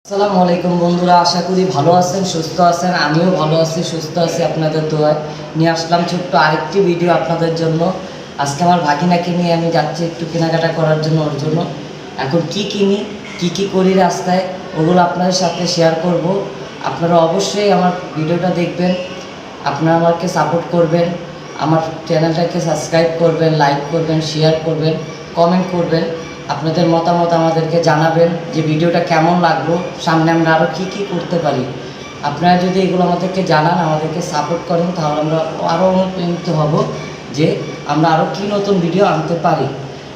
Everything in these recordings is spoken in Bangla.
আসসালামু আলাইকুম বন্ধুরা, আশা করি ভালো আছেন, সুস্থ আছেন। আমিও ভালো আছি, সুস্থ আছি আপনাদের দোয়ায়। নিয়ে আসলাম ছোট্ট আরেকটি ভিডিও আপনাদের জন্য। আজকে আমার ভাগিনাকে নিয়ে আমি যাচ্ছি একটু কেনাকাটা করার জন্য, ওর জন্য। এখন কি কিনি, কি করি রাস্তায়, ওগুলো আপনাদের সাথে শেয়ার করব। আপনারা অবশ্যই আমার ভিডিওটা দেখবেন, আপনারা আমাকে সাপোর্ট করবেন, আমার চ্যানেলটাকে সাবস্ক্রাইব করবেন, লাইক করবেন, শেয়ার করবেন, কমেন্ট করবেন। আপনাদের মতামত আমাদেরকে জানাবেন যে ভিডিওটা কেমন লাগলো, সামনে আমরা আরও কী করতে পারি। আপনারা যদি এগুলো আমাদেরকে জানান, আমাদেরকে সাপোর্ট করেন, তাহলে আমরা আরও অনুপ্রাণিত হব যে আমরা আরও কী নতুন ভিডিও আনতে পারি।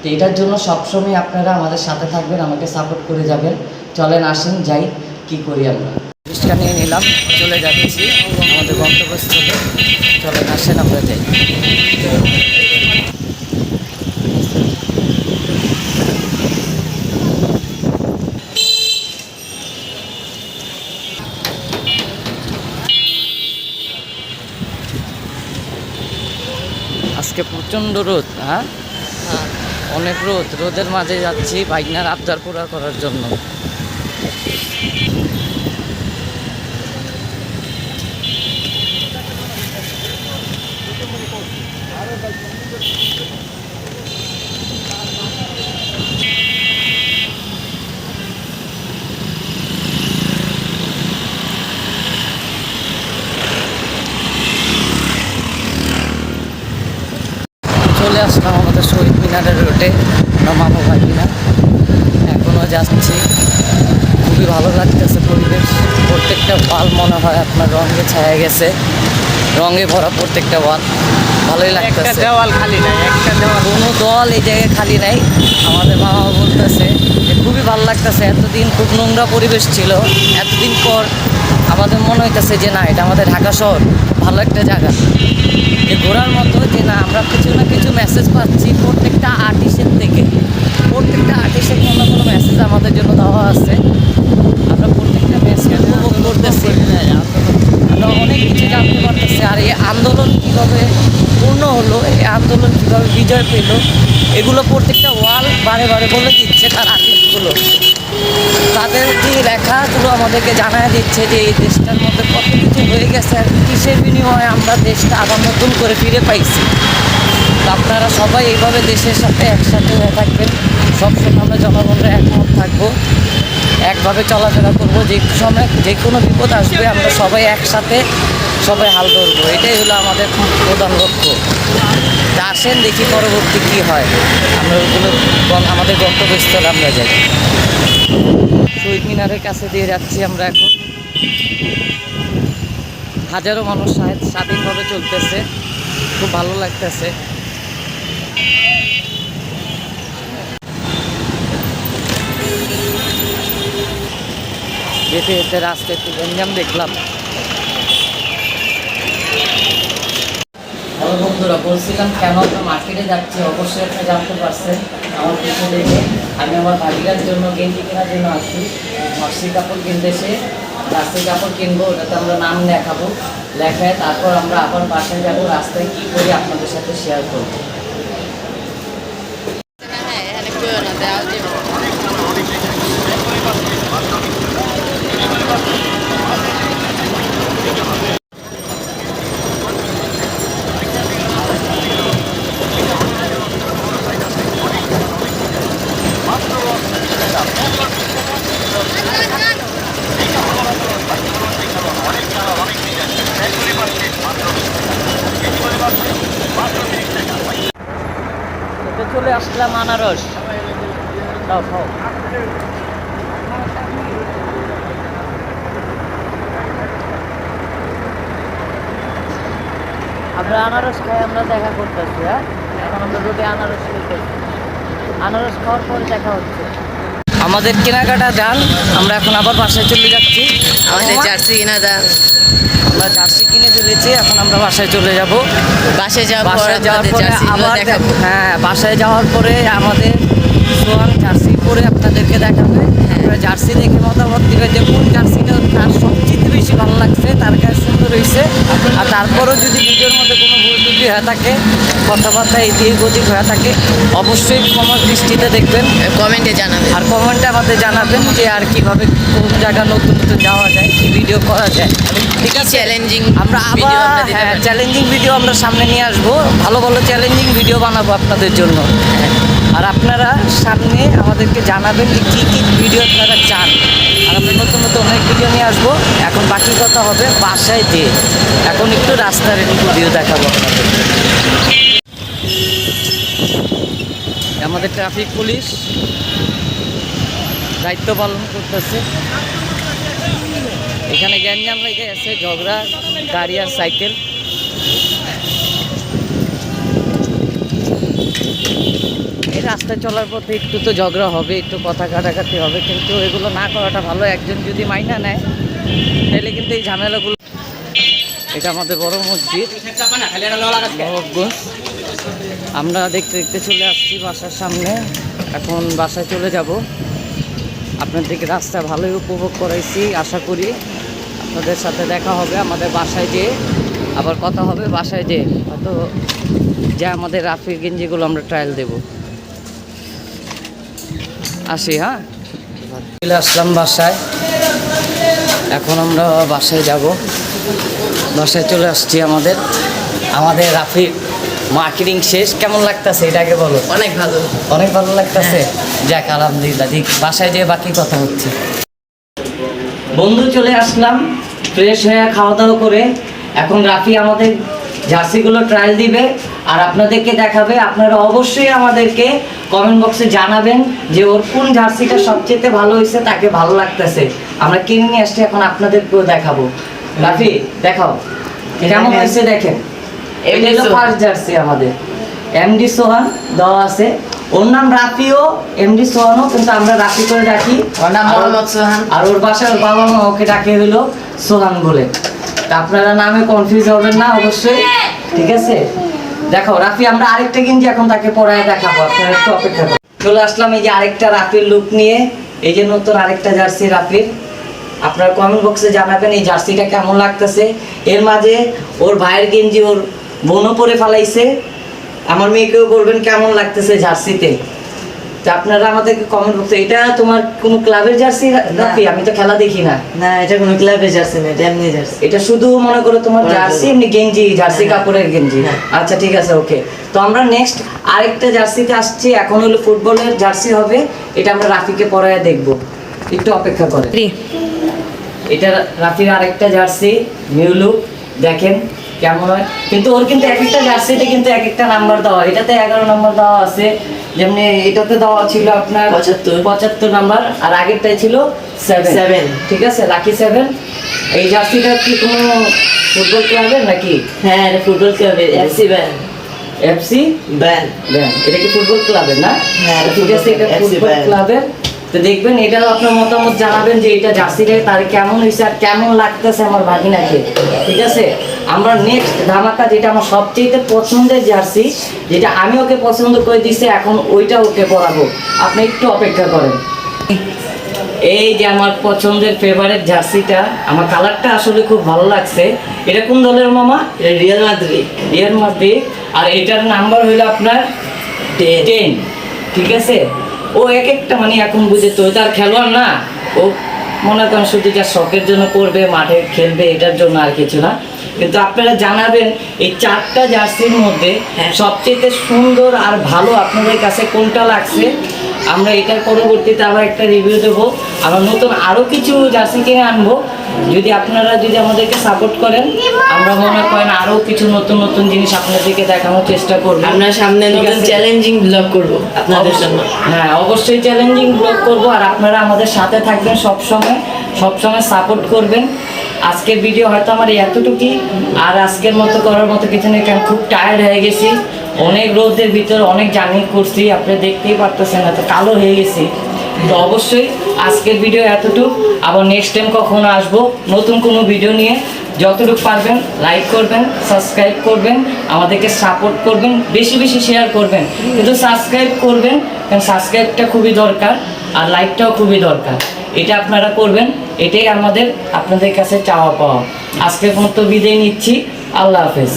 তো এটার জন্য সবসময় আপনারা আমাদের সাথে থাকবেন, আমাকে সাপোর্ট করে যাবেন। চলেন আসেন যাই, কি করি আমরা। রিক্সা নিয়ে নিলাম, চলে যাচ্ছি আমাদের গন্তব্যস্থলে। চলেন আসেন আমরা যাই। আজকে প্রচণ্ড রোদ, হ্যাঁ অনেক রোদের মাঝে যাচ্ছি ভাগনার আবদার পুরা করার জন্য। চলে আসলাম আমাদের শহীদ মিনারের রোডে, আমরা মামা ভাগিনা এখনও যাচ্ছি। খুবই ভালো লাগতেছে পরিবেশ, প্রত্যেকটা ওয়াল মনে হয় আপনার রঙে ছায়া গেছে, রঙে ভরা প্রত্যেকটা ওয়াল। ভালোই লাগতেছে, দেওয়াল খালি নাই, একটা দেওয়াল কোনো দল এই জায়গায় খালি নাই। আমাদের মামা বলতেছে যে খুবই ভালো লাগতেছে, এতদিন খুব নোংরা পরিবেশ ছিল, এতদিন পর আমাদের মনে হইতেছে যে না, এটা আমাদের ঢাকা শহর, ভালো একটা জায়গা যে ঘোরার মতো। যে না, আমরা কিছু না কিছু মেসেজ পাচ্ছি প্রত্যেকটা আর্টিস্টের থেকে, প্রত্যেকটা আর্টিস্টের কোনো না কোনো মেসেজ আমাদের জন্য দেওয়া আছে। আমরা প্রত্যেকটা মেসেজ উপভোগ করতেছি, আমরা অনেক কিছু জানতে পারতেছি। আর এই আন্দোলন কীভাবে পূর্ণ হলো, এই আন্দোলন কীভাবে বিজয় পেল, এগুলো প্রত্যেকটা ওয়াল বারে বারে বলে দিচ্ছে তার আর্টিস্টগুলো। তাদের যে লেখাগুলো আমাদেরকে জানায় দিচ্ছে যে এই দেশটার মধ্যে কত কিছু হয়ে গেছে, আর কিসের বিনিময়ে আমরা দেশটা আবার নতুন করে ফিরে পাইছি। তো আপনারা সবাই এইভাবে দেশের সাথে একসাথে হয়ে থাকবেন, সবসময় আমরা জনগণের একমত থাকবো, একভাবে চলাফেরা করবো। যে সময় যে কোনো বিপদ আসবে আমরা সবাই একসাথে সবাই হাল ধরবো, এটাই হলো আমাদের প্রধান লক্ষ্য। তা আসেন দেখি পরবর্তী কী হয়। আমরা ওগুলো আমাদের গন্তব্যস্থলে আমরা যাই। শহীদ মিনারের কাছে দিয়ে যাচ্ছি আমরা এখন। হাজারো মানুষ স্বাধীনভাবে চলতেছে, খুব ভালো লাগতেছে। যেতে যেতে রাস্তায় একটু গঞ্জাম দেখলাম। হ্যালো বন্ধুরা, বলছিলাম কেন আমরা মার্কেটে যাচ্ছি, অবশ্যই আপনি জানতে পারছেন আমার পিছনে দেখে। আমি আমার ভাগিনার জন্য গেঞ্জি কেনার জন্য আসছি। ফার্সি কাপড় কিনতে এসে রাস্তায় কাপড় কিনবো, ওটাতে আমরা নাম লেখাবো, লেখায় তারপর আমরা আবার বাসায় যাবো। রাস্তায় কী করি আপনাদের সাথে শেয়ার করবো। চলে আসলাম আনারস। দাও খাও। আমরা আনারস খাই, আমরা দেখা করতেছি। হ্যাঁ, এখন আমরা রোডে আনারস খেতেছি, আনারস খাওয়ার পরে দেখা হচ্ছে। আমাদের কেনাকাটা যান, আমরা এখন আবার বাসায় চলে যাচ্ছি। আমাদের জার্সি কিনা দাম, আমরা জার্সি কিনে ফেলেছি, এখন আমরা বাসায় চলে যাব। বাসায় যাওয়ার বাসায় যাওয়ার পরে আবার দেখাবো। হ্যাঁ, বাসায় যাওয়ার পরে আমাদের সোয়াং জার্সি পরে আপনাদেরকে দেখাবে। আমরা জার্সি দেখে মতামত দিবে যে কোন জার্সিটা তার সবচেয়ে বেশি ভালো লাগছে, তার কাছে সুন্দর হয়েছে। আর তারপরেও যদি ভিডিওর মধ্যে কোনো ভুল ত্রুটি হয়ে থাকে, কথাবার্তা এদিক ওদিক হয়ে থাকে, অবশ্যই ক্ষমার দৃষ্টিতে দেখবেন কমেন্টে জানাবেন। আর কমেন্টে আমাদের জানাবেন যে আর কিভাবে কোন জায়গা নতুন নতুন যাওয়া যায়, কি ভিডিও করা যায়। ঠিক আছে, চ্যালেঞ্জিং আমরা ভিডিও আবার আমরা দিতে পারি। চ্যালেঞ্জিং ভিডিও আমরা সামনে নিয়ে আসবো, ভালো ভালো চ্যালেঞ্জিং ভিডিও বানাবো আপনাদের জন্য। আর আপনারা সামনে আমাদেরকে জানাবেন যে কী কী ভিডিও আপনারা চান, আর আমরা নতুন নতুন অনেক ভিডিও নিয়ে আসবো। এখন বাকি কথা হবে বাসায় যেয়ে, এখন একটু রাস্তার ভিডিও দেখাবো আপনাদের। আমাদের ট্রাফিক পুলিশ দায়িত্ব পালন করতেছে। এখানে গ্যাঞ্জাম লেগে আছে, ঝগড়া গাড়ি আর সাইকেল। এই রাস্তায় চলার পথে একটু তো ঝগড়া হবে, একটু কথা কাটাকাটি হবে, কিন্তু এগুলো না করাটা ভালো। একজন যদি মাইনা নেয় তাহলে কিন্তু এই ঝামেলাগুলো। এটা আমাদের বড় মসজিদ নবাবগঞ্জ। আমরা দেখতে দেখতে চলে আসছি বাসার সামনে, এখন বাসায় চলে যাব। আপনাদেরকে রাস্তা ভালোই উপভোগ করাইছি, আশা করি আপনাদের সাথে দেখা হবে আমাদের বাসায় যেয়ে, আবার কথা হবে বাসায় যেয়ে। হয়তো যা আমাদের রাফির গেঞ্জিগুলো আমরা ট্রায়াল দেব। আসি, হ্যাঁ, চলে আসলাম বাসায়। এখন আমরা বাসায় যাব, বাসায় চলে আসছি। আমাদের রাফির মার্কেটিং শেষ। কেমন লাগতেছে এটাকে বলো? অনেক ভালো। অনেক ভালো লাগতেছে। যাক, আলহামদুলিল্লাহ। দেখ বাসায় যেয়ে বাকি কথা হচ্ছে। বন্ধু চলে আসলাম ফ্রেশ হয়ে, খাওয়া দাওয়া করে। এখন রাফি আমাদের জার্সিগুলো ট্রায়াল দিবে আর আপনাদেরকে দেখাবে। আপনারা অবশ্যই আমাদেরকে কমেন্ট বক্সে জানাবেন যে ওর কোন জার্সিটা সবচেয়ে ভালো হয়েছে, তাকে ভালো লাগতেছে। আমরা কিনে নিয়ে আসছি, এখন আপনাদেরকেও দেখাবো। রাফি দেখাও কেমন হয়েছে, দেখেন। এটা হলো ফার্স্ট জার্সি আমাদের, এমডি সোহান দেওয়া আছে। ওর নাম রাফিও, এমডি সোহানও, কিন্তু আমরা রাফি করে রাখি। ওর নাম মোহাম্মদ সোহান। আর ওর বাসায় ওর বাবা মা ওকে ডাকে হলো সোহান বলে। তা আপনারা নামে কনফিউজ হবেন না অবশ্যই, ঠিক আছে? দেখো রাফি, আমরা আরেকটা গেঞ্জি এখন তাকে পরায় দেখাবো, আপনারা একটু অপেক্ষা করুন। চলে আসলাম এই যে আরেকটা রাফির লুক নিয়ে, এই যে নতুন আরেকটা জার্সি রাফির। আপনারা কমেন্ট বক্সে জানাবেন এই জার্সিটা কেমন লাগতেছে। এর মাঝে ওর ভাইয়ের গেঞ্জি ওর বোনও পরে ফেলাইছে। আমার মেয়েকেও বলবেন কেমন লাগতেছে জার্সিতে। তো আপনারা আমাদেরকে কমেন্ট বক্সে। এটা তোমার কোনো ক্লাবের জার্সি রাফি? আমি তো খেলা দেখি না। না, এটা কোনো ক্লাবের জার্সি না, এটা এমনি জার্সি। এটা শুধু মনে করো তোমার জার্সি, এমনি গেঞ্জি, জার্সি কাপড়ের গেঞ্জি। আচ্ছা ঠিক আছে, ওকে। তো আমরা নেক্সট আরেকটা জার্সিতে আসছি। এখন হলো ফুটবলের জার্সি হবে, এটা আমরা রাফিকে পরায় দেখব, একটু অপেক্ষা করে। এটা রাফির আরেকটা জার্সি, নিউ লুক, দেখেন কেমন হয়। কিন্তু ওর কিন্তু এক একটা জার্সিতে কিন্তু এক একটা নাম্বার দেওয়া। এটাতে 11 নম্বর দেওয়া আছে, যেমনি এটাতে দেওয়া ছিল আপনার 75 নাম্বার, আর আগেরটাই ছিল 7। ঠিক আছে, লাকি 7। এই জার্সিটা কি কোনো ফুটবল ক্লাবের নাকি? হ্যাঁ, এটা ফুটবল ক্লাবের, এফসি ব্যান্ড। FC band. এটা কি ফুটবল ক্লাবের না? হ্যাঁ, ঠিক আছে, এটা FC ফুটবল ব্যান্ড। ক্লাবের। তো দেখবেন, এটাও আপনার মতামত জানাবেন যে এটা জার্সিটা তার কেমন হয়েছে আর কেমন লাগতেছে আমার ভাগিনাকে। ঠিক আছে, আমরা নেক্সট ধামাকা, যেটা আমার সবচেয়ে পছন্দের জার্সি, যেটা আমি ওকে পছন্দ করে দিছি, এখন ওইটা ওকে পরাবো। আপনি একটু অপেক্ষা করেন। এই যে আমার পছন্দের ফেভারিট জার্সিটা, আমার কালারটা আসলে খুব ভালো লাগছে। এটা কোন দলের মামা? এটা রিয়াল মাদ্রিদ। Real Madrid. আর এটার নাম্বার হইলো আপনার 10। ঠিক আছে, ও এক একটা মানে এখন বুঝে, তো তার খেলোয়াড় না, ও মনে করেন শুধু যা শখের জন্য করবে, মাঠে খেলবে, এটার জন্য আর কিছু না। কিন্তু আপনারা জানাবেন এই 4টা জার্সির মধ্যে সবচেয়ে সুন্দর আর ভালো আপনাদের কাছে কোনটা লাগছে। আমরা এটার পরবর্তীতে আবার একটা রিভিউ দেবো। আমরা নতুন আরও কিছু জার্সি কিনে আনবো। যদি আপনারা আমাদেরকে সাপোর্ট করেন, আমরা মনে করেন আরও কিছু নতুন নতুন জিনিস আপনাদেরকে দেখানোর চেষ্টা করবো। আমরা সামনে ঠিক নতুন আছে? চ্যালেঞ্জিং ব্লগ করব আপনাদের জন্য। হ্যাঁ, অবশ্যই চ্যালেঞ্জিং ব্লগ করব। আর আপনারা আমাদের সাথে থাকবেন, সবসময় সাপোর্ট করবেন। আজকের ভিডিও হয়তো আমার এতটুকুই, আর আজকের মতো করার মতো কিছু নেই, কারণ খুব টায়ার্ড হয়ে গেছি। অনেক রোদের ভিতরে অনেক জার্নি করছি, আপনি দেখতেই পারতেছেন, এত কালো হয়ে গেছি। তো অবশ্যই আজকের ভিডিও এতটুকু। আবার নেক্সট টাইম কখনো আসবো নতুন কোনো ভিডিও নিয়ে। যতটুকু পারবেন লাইক করবেন, সাবস্ক্রাইব করবেন, আমাদেরকে সাপোর্ট করবেন, বেশি বেশি শেয়ার করবেন, কিন্তু সাবস্ক্রাইব করবেন, কারণ সাবস্ক্রাইবটা খুবই দরকার, আর লাইকটাও খুবই দরকার। এটা আপনারা করবেন, এটাই আমাদের আপনাদের কাছে চাওয়া পাওয়া। আজকের মতো বিদায় নিচ্ছি। আল্লাহ হাফেজ।